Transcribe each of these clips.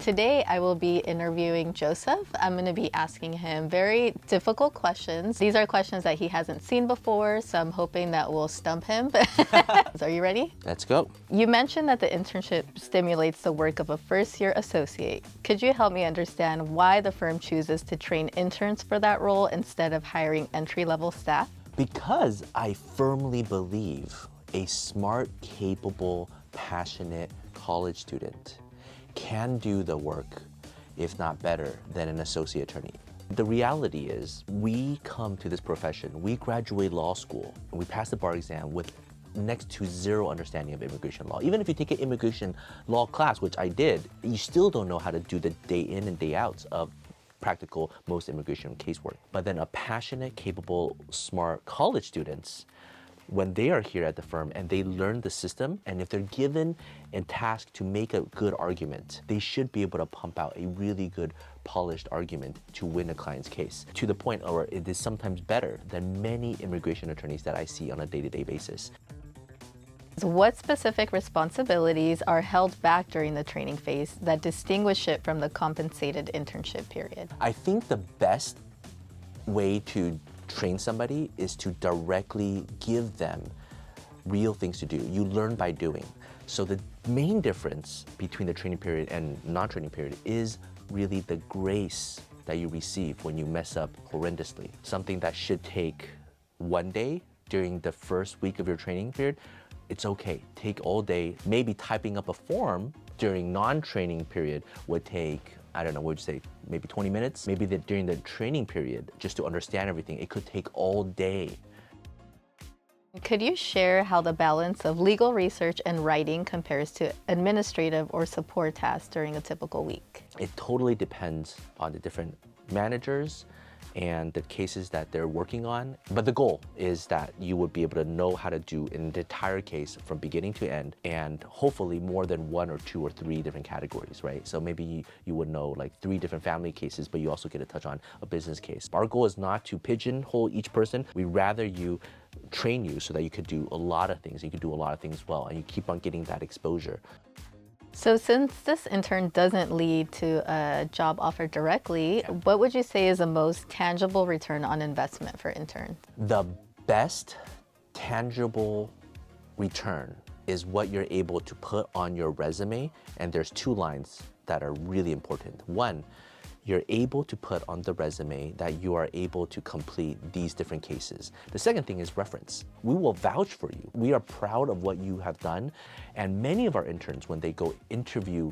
Today, I will be interviewing Joseph. I'm going to be asking him very difficult questions. These are questions that he hasn't seen before, so I'm hoping that will stump him. Are you ready? Let's go. You mentioned that the internship stimulates the work of a first-year associate. Could you help me understand why the firm chooses to train interns for that role instead of hiring entry-level staff? Because I firmly believe a smart, capable, passionate college student can do the work, if not better, than an associate attorney. The reality is, we come to this profession, we graduate law school, and we pass the bar exam with next to zero understanding of immigration law. Even if you take an immigration law class, which I did, you still don't know how to do the day in and day outs of practical most immigration casework. But then a passionate, capable, smart college students, when they are here at the firm and they learn the system, and if they're given and tasked to make a good argument, they should be able to pump out a really good polished argument to win a client's case, to the point where it is sometimes better than many immigration attorneys that I see on a day-to-day basis. What specific responsibilities are held back during the training phase that distinguish it from the compensated internship period? I think the best way to train somebody is to directly give them real things to do. You learn by doing. So the main difference between the training period and non-training period is really the grace that you receive when you mess up horrendously. Something that should take one day during the first week of your training period, it's okay. Take all day. Maybe typing up a form during non-training period would take, I don't know, what would you say, maybe 20 minutes? Maybe during the training period, just to understand everything, it could take all day. Could you share how the balance of legal research and writing compares to administrative or support tasks during a typical week? It totally depends on the different managers and the cases that they're working on. But the goal is that you would be able to know how to do an entire case from beginning to end, and hopefully more than one or two or three different categories, right? So maybe you would know like 3 different family cases, but you also get to touch on a business case. Our goal is not to pigeonhole each person. We rather you train you so that you could do a lot of things. You could do a lot of things well, and you keep on getting that exposure. So since this intern doesn't lead to a job offer directly, what would you say is the most tangible return on investment for interns? The best tangible return is what you're able to put on your resume, and there's 2 lines that are really important. One, you're able to put on the resume that you are able to complete these different cases. The second thing is reference. We will vouch for you. We are proud of what you have done, and many of our interns, when they go interview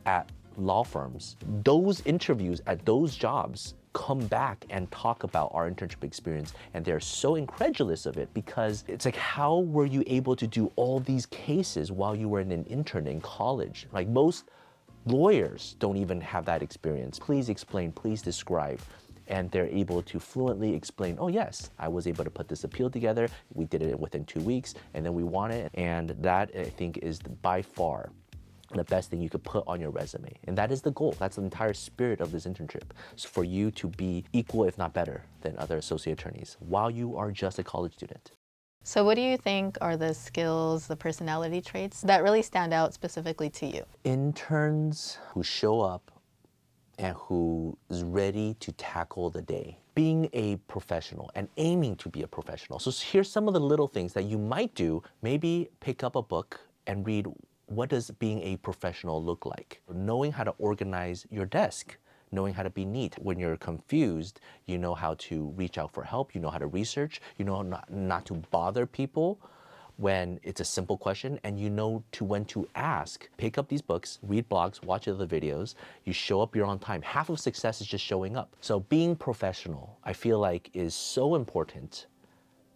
at law firms, those interviews at those jobs come back and talk about our internship experience, and they're so incredulous of it because it's like, how were you able to do all these cases while you were an intern in college? Like, most lawyers don't even have that experience. Please explain, please describe. And they're able to fluently explain, oh yes, I was able to put this appeal together. We did it within 2 weeks, and then we won it. And that, I think, is by far the best thing you could put on your resume. And that is the goal. That's the entire spirit of this internship. So for you to be equal, if not better, than other associate attorneys while you are just a college student. So what do you think are the skills, the personality traits that really stand out specifically to you? Interns who show up and who is ready to tackle the day. Being a professional and aiming to be a professional. So here's some of the little things that you might do. Maybe pick up a book and read, what does being a professional look like? Knowing how to organize your desk. Knowing how to be neat. When you're confused, you know how to reach out for help, you know how to research, you know not to bother people when it's a simple question, and you know when to ask. Pick up these books, read blogs, watch other videos, you show up, you're on time. Half of success is just showing up. So being professional, I feel like, is so important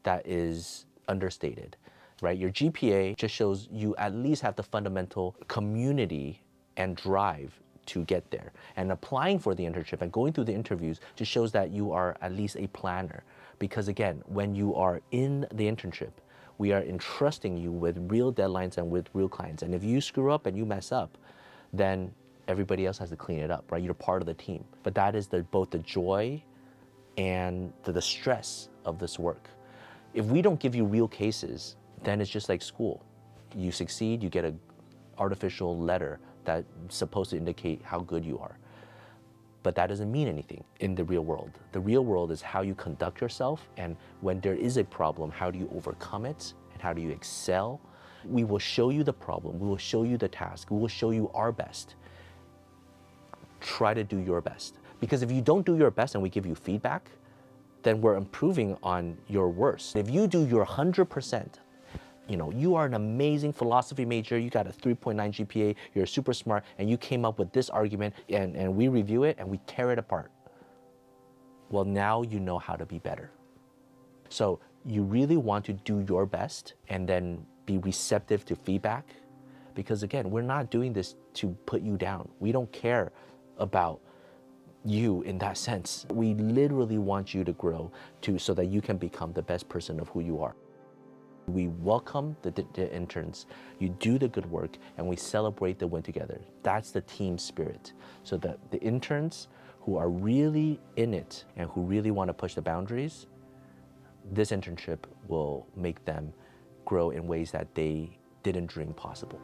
that is understated, right? Your GPA just shows you at least have the fundamental community and drive to get there. And applying for the internship and going through the interviews just shows that you are at least a planner. Because again, when you are in the internship, we are entrusting you with real deadlines and with real clients. And if you screw up and you mess up, then everybody else has to clean it up, right? You're part of the team. But that is both the joy and the stress of this work. If we don't give you real cases, then it's just like school. You succeed, you get an artificial letter that's supposed to indicate how good you are. But that doesn't mean anything in the real world. The real world is how you conduct yourself, and when there is a problem, how do you overcome it, and how do you excel? We will show you the problem, we will show you the task, we will show you our best. Try to do your best. Because if you don't do your best and we give you feedback, then we're improving on your worst. If you do your 100%, you are an amazing philosophy major, you got a 3.9 GPA, you're super smart, and you came up with this argument, and we review it and we tear it apart. Well, now you know how to be better. So you really want to do your best and then be receptive to feedback, because again, we're not doing this to put you down. We don't care about you in that sense. We literally want you to grow so that you can become the best person of who you are. We welcome the interns, you do the good work, and we celebrate the win together. That's the team spirit. So that the interns who are really in it and who really want to push the boundaries, this internship will make them grow in ways that they didn't dream possible.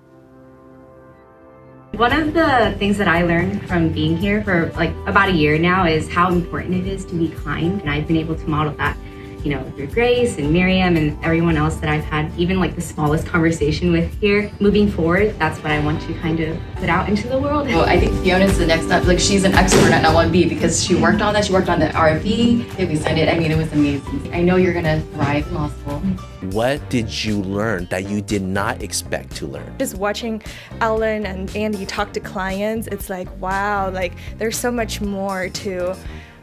One of the things that I learned from being here for like about a year now is how important it is to be kind. And I've been able to model that, through Grace and Miriam and everyone else that I've had even like the smallest conversation with here. Moving forward, that's what I want to kind of put out into the world. Well, I think Fiona's the next step. Like, she's an expert at L1B because she worked on that. She worked on the RFP. We signed it. I mean, it was amazing. I know you're gonna thrive in law school. What did you learn that you did not expect to learn? Just watching Ellen and Andy talk to clients, it's like, wow, like there's so much more to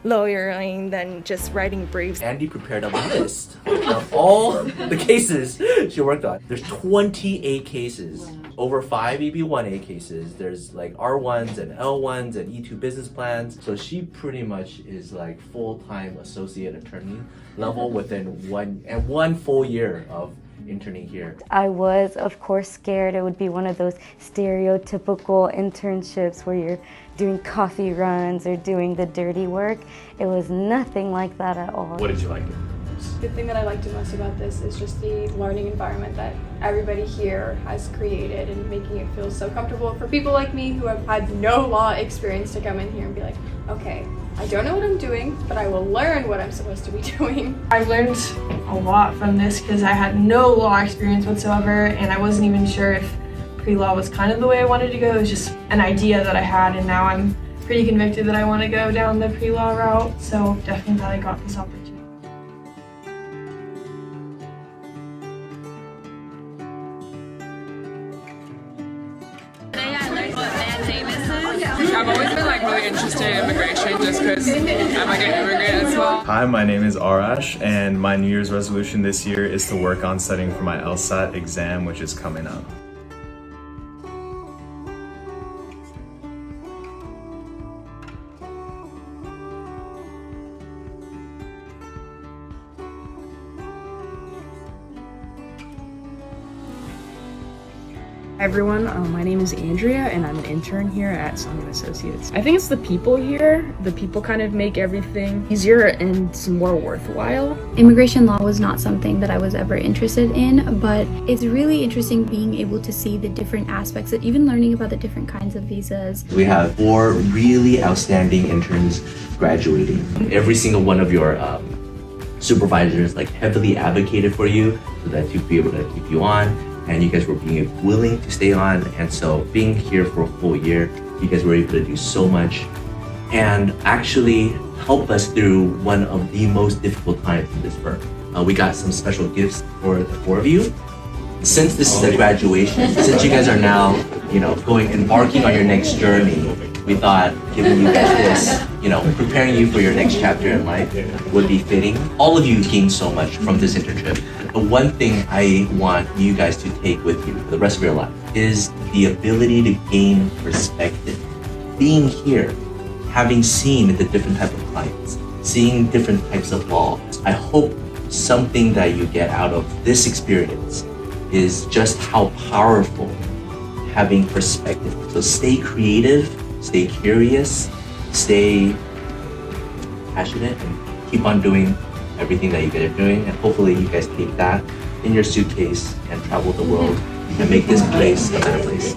lawyering than just writing briefs. Andy prepared a list of all the cases she worked on. There's 28 cases, over 5 EB1A cases. There's like R1s and L1s and E2 business plans. So she pretty much is like full-time associate attorney level within one full year of interning here. I was, of course, scared it would be one of those stereotypical internships where you're doing coffee runs or doing the dirty work. It was nothing like that at all. What did you like? The thing that I liked the most about this is just the learning environment that everybody here has created and making it feel so comfortable for people like me who have had no law experience to come in here and be like, okay, I don't know what I'm doing, but I will learn what I'm supposed to be doing. I've learned a lot from this because I had no law experience whatsoever, and I wasn't even sure if pre-law was kind of the way I wanted to go. It was just an idea that I had, and now I'm pretty convicted that I want to go down the pre-law route, so definitely glad I got this opportunity. I've always been really interested in immigration just because I'm an immigrant as well. Hi, my name is Arash, and my New Year's resolution this year is to work on studying for my LSAT exam, which is coming up. Hi everyone, my name is Andrea and I'm an intern here at Tsang and Associates. I think it's the people here. The people kind of make everything easier and more worthwhile. Immigration law was not something that I was ever interested in, but it's really interesting being able to see the different aspects of even learning about the different kinds of visas. We have 4 really outstanding interns graduating. Every single one of your supervisors heavily advocated for you so that you'd be able to keep you on. And you guys were being willing to stay on, and so being here for a full year, you guys were able to do so much and actually help us through one of the most difficult times in this firm. We got some special gifts for the 4 of you. Since this is a graduation, since you guys are now, embarking on your next journey, we thought giving you guys this, preparing you for your next chapter in life would be fitting. All of you gained so much from this internship. The one thing I want you guys to take with you for the rest of your life is the ability to gain perspective. Being here, having seen the different type of clients, seeing different types of laws, I hope something that you get out of this experience is just how powerful having perspective. So stay creative, stay curious, stay passionate, and keep on doing everything that you guys are doing, and hopefully you guys take that in your suitcase and travel the world and make this place a better place.